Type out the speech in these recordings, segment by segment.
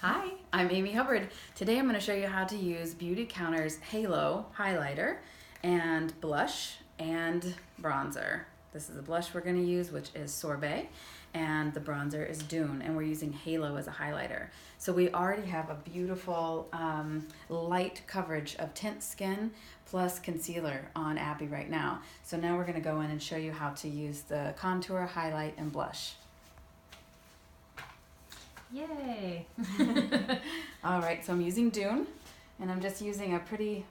Hi, I'm Amy Hubbard. Today I'm going to show you how to use Beautycounter's Halo highlighter and blush and bronzer. This is the blush we're going to use, which is Sorbet, and the bronzer is Dune, and we're using Halo as a highlighter. So we already have a beautiful light coverage of tint skin plus concealer on Abby right now. So now we're going to go in and show you how to use the contour, highlight, and blush. Yay! All right, so I'm using Dune, and I'm just using a pretty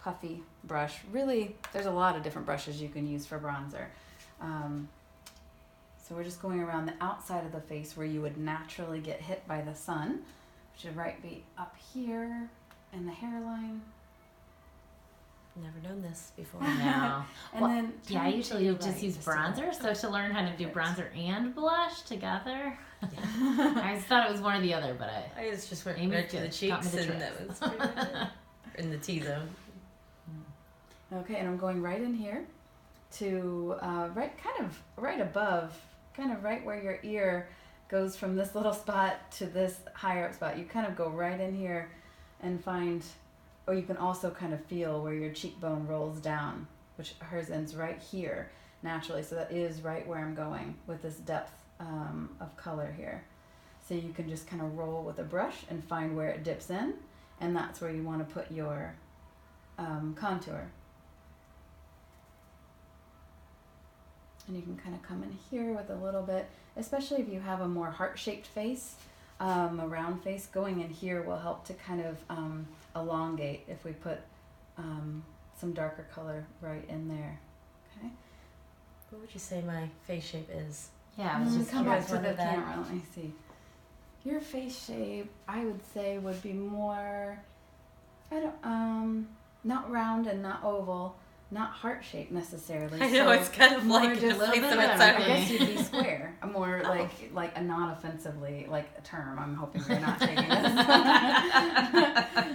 puffy brush. Really, there's a lot of different brushes you can use for bronzer. So we're just going around the outside of the face where you would naturally get hit by the sun, which would be up here in the hairline. Never known this before. No. And then I usually just right, use bronzer. So to learn how to do bronzer and blush together, Yeah. I just thought it was one or the other, but I just went Amy right to the just taught me cheeks the and tricks. that was pretty much it. In the T-zone. Okay, and I'm going right in here to right above, kind of right where your ear goes from this little spot to this higher up spot. You kind of go right in here and find, or you can also kind of feel where your cheekbone rolls down, which hers ends right here naturally. So that is right where I'm going with this depth of color here. So you can just kind of roll with a brush and find where it dips in, and that's where you want to put your contour. And you can kind of come in here with a little bit, especially if you have a more heart-shaped face, a round face. Going in here will help to kind of elongate if we put some darker color right in there. Okay. What would you say my face shape is? yeah, I was just come back curious to the whether that. camera. Let me see. Your face shape, I would say, would be more, not round and not oval, not heart shaped necessarily. I know, so it's kind of more like just a little bit of placement I everything. guess you'd be square, a more like a non-offensively like a term. I'm hoping you're not taking this.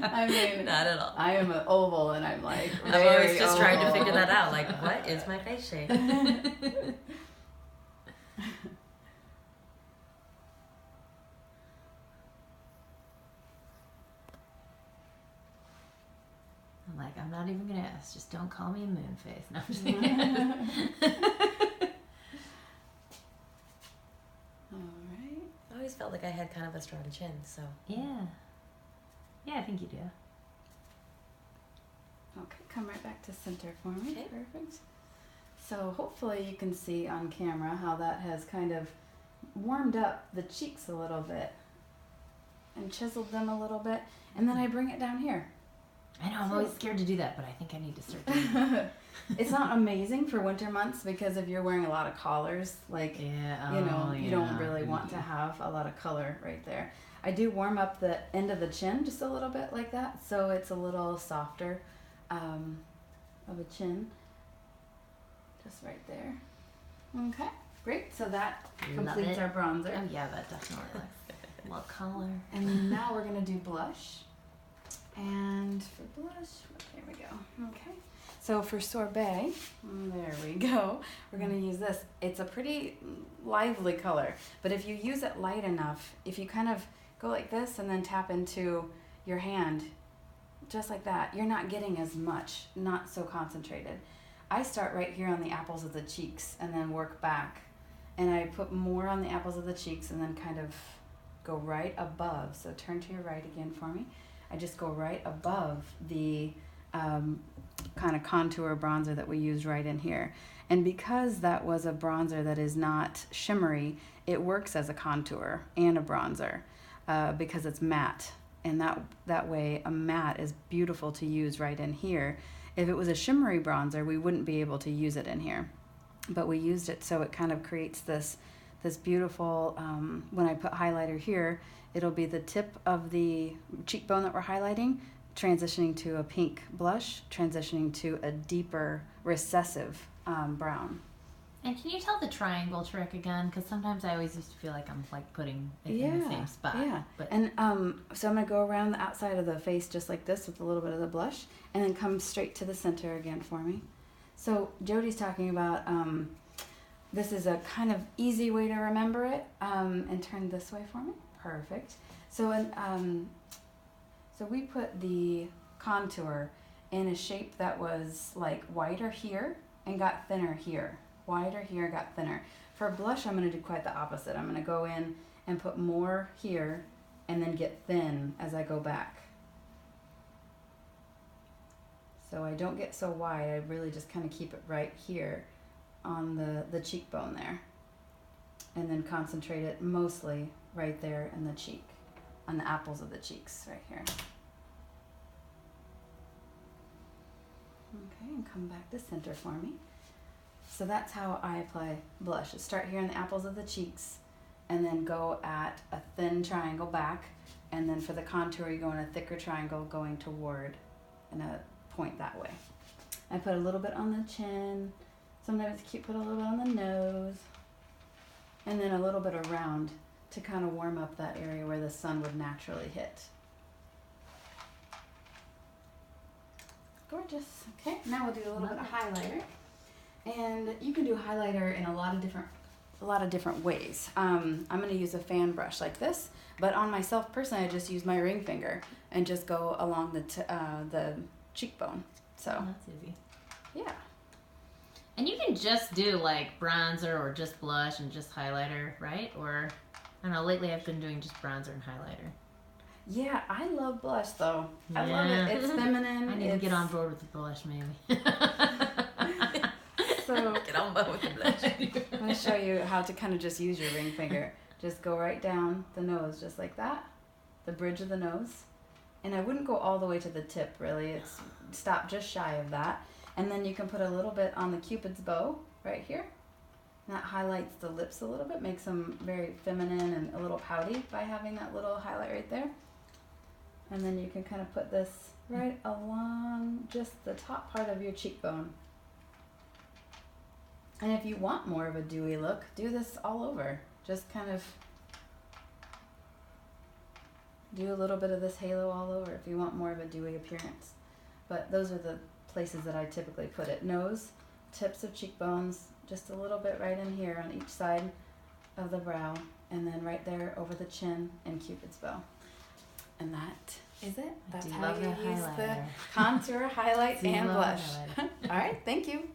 I mean, Not at all. I am an oval, and I'm like I've very always just tried to oval. figure that out. Like, what is my face shape? I'm like, I'm not even gonna ask. Just don't call me a moon face. No, I'm just kidding. All right. I always felt like I had kind of a strong chin, so. Yeah, I think you do. Okay, come right back to center for me. Okay. Perfect. So hopefully you can see on camera how that has kind of warmed up the cheeks a little bit and chiseled them a little bit. And then I bring it down here. I know, I'm always scared to do that, but I think I need to start doing it. It's not amazing for winter months because if you're wearing a lot of collars, like, Yeah, you don't really want to have a lot of color right there. I do warm up the end of the chin just a little bit like that, so it's a little softer of a chin. Just right there. Okay, great. So that Love completes it. our bronzer. Oh yeah, that definitely looks a little color. And now we're going to do blush. And for blush, there we go. Okay. So for Sorbet, there we go. We're going to use this. It's a pretty lively color, but if you use it light enough, if you kind of go like this and then tap into your hand, just like that, you're not getting as much, not so concentrated. I start right here on the apples of the cheeks and then work back. And I put more on the apples of the cheeks and then kind of go right above. So turn to your right again for me. I just go right above the kind of contour bronzer that we used right in here. And because that was a bronzer that is not shimmery, it works as a contour and a bronzer because it's matte. And that way a matte is beautiful to use right in here. If it was a shimmery bronzer, we wouldn't be able to use it in here. But we used it so it kind of creates this beautiful, when I put highlighter here, it'll be the tip of the cheekbone that we're highlighting, transitioning to a pink blush, transitioning to a deeper recessive brown. And can you tell the triangle trick again? Because sometimes I always used to feel like I'm like putting it in the same spot. Yeah. But And so I'm going to go around the outside of the face just like this with a little bit of the blush, and then come straight to the center again for me. So Jody's talking about this is a kind of easy way to remember it, and turn this way for me. Perfect. So so we put the contour in a shape that was like wider here and got thinner here. Wider here, got thinner. For blush, I'm going to do quite the opposite. I'm going to go in and put more here and then get thin as I go back. So I don't get so wide. I really just kind of keep it right here on the cheekbone there. And then concentrate it mostly right there in the cheek, on the apples of the cheeks right here. Okay, and come back to center for me. So that's how I apply blush. Start here in the apples of the cheeks and then go at a thin triangle back, and then for the contour you go in a thicker triangle going toward and a point that way. I put a little bit on the chin. Sometimes it's cute to put a little bit on the nose, and then a little bit around to kind of warm up that area where the sun would naturally hit. Gorgeous. Okay, now we'll do a little bit of highlighter. And you can do highlighter in a lot of different ways. I'm going to use a fan brush like this, but on myself personally, I just use my ring finger and just go along the cheekbone. So that's easy. Yeah. And you can just do like bronzer or just blush and just highlighter, right? Or I don't know. Lately, I've been doing just bronzer and highlighter. Yeah, I love blush though. Yeah. I love it. It's feminine. I need to get on board with the blush, maybe. So Get on board with the blush. I'm going to show you how to kind of just use your ring finger. Just go right down the nose, just like that. The bridge of the nose. And I wouldn't go all the way to the tip, really. It's stop just shy of that. And then you can put a little bit on the Cupid's bow right here. And that highlights the lips a little bit, makes them very feminine and a little pouty by having that little highlight right there. And then you can kind of put this right along just the top part of your cheekbone. And if you want more of a dewy look, do this all over. Just kind of do a little bit of this halo all over if you want more of a dewy appearance. But those are the places that I typically put it. Nose, tips of cheekbones, just a little bit right in here on each side of the brow, and then right there over the chin and Cupid's bow. And that is it. That's how you use the contour, highlight, and blush. All right, thank you.